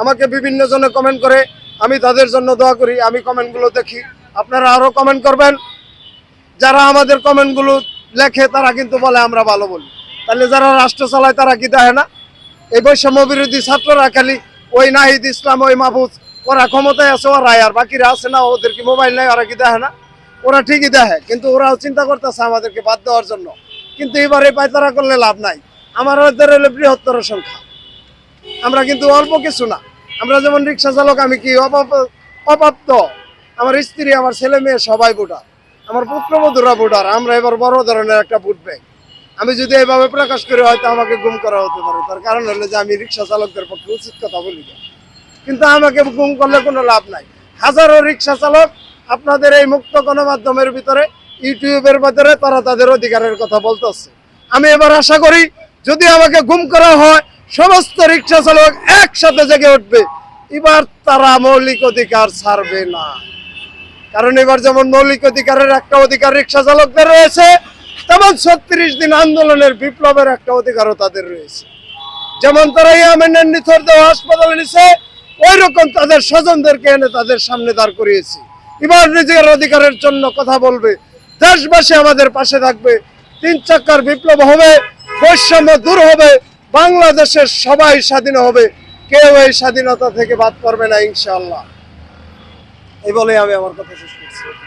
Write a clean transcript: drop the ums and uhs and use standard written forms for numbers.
আমাকে বিভিন্ন জনে কমেন্ট করে, আমি তাদের জন্য দোয়া করি, আমি কমেন্টগুলো দেখি। আপনারা আরও কমেন্ট করবেন। যারা আমাদের কমেন্টগুলো লেখে তারা কিন্তু বলে আমরা ভালো বলি, তাহলে যারা রাষ্ট্র চালায় তারা কি দেখে না? এই বৈষম্য বিরোধী ছাত্ররা খালি ওই নাহিদ ইসলাম, ওই মাহফুজ, ওরা ক্ষমতায় আছে, ওরা আর বাকিরা আছে না, ওদের কি মোবাইল নেই, ওরা কি দেখে না? ওরা ঠিকই দেখে, কিন্তু ওরাও চিন্তা করতেছে আমাদেরকে বাদ দেওয়ার জন্য। কিন্তু এবারে পায়তারা করলে লাভ নাই। আমার ওদের হলো বৃহত্তর সংখ্যা, আমরা কিন্তু অল্প কিছু না। আমরা যেমন রিক্সা চালক, আমি কি অপ্রাপ্ত? আমার স্ত্রী, আমার ছেলে মেয়ে সবাই ভোটার, আমার পুত্রবধূরা ভোটার। আমরা এবার বড় ধরনের একটা ভোট ব্যাংক। আমি যদি এভাবে প্রকাশ করি হয়তো আমাকে গুম করা হতে পারে, তার কারণ হলো যে আমি রিক্সা চালকদের পক্ষে উচিত কথা বলি না। কিন্তু আমাকে গুম করলে কোনো লাভ নাই। হাজারো রিক্সা চালক আপনাদের এই মুক্ত গণমাধ্যমের ভিতরে, ইউটিউবের ভিতরে তারা তাদের অধিকারের কথা বলতেছে। আমি এবার আশা করি যদি আমাকে গুম করা হয়, সমস্ত রিক্সা চালক একসাথে জেগে উঠবে, এবার তারা মৌলিক অধিকার ছাড়বে না। কারণ এবার যেমন মৌলিক অধিকারের একটা অধিকার রিক্সা চালকদের রয়েছে, তেমন 36 দিন আন্দোলনের বিপ্লবের একটা অধিকারও তাদের রয়েছে। যেমন তারা ইয়ামেনের নিথরদেহ হাসপাতালে নিছে, ওই রকম তাদের স্বজনদেরকে এনে তাদের সামনে দাঁড় করিয়েছি। এবার নিজের অধিকারের জন্য কথা বলবে, দেশবাসী আমাদের পাশে থাকবে, 3 চাক্কার বিপ্লব হবে, বৈষম্য দূর হবে, বাংলাদেশের সবাই স্বাধীন হবে, কেউ এই স্বাধীনতা থেকে বাদ করবে না ইনশাআল্লাহ। এই বলে আমি আমার কথা শেষ করছি।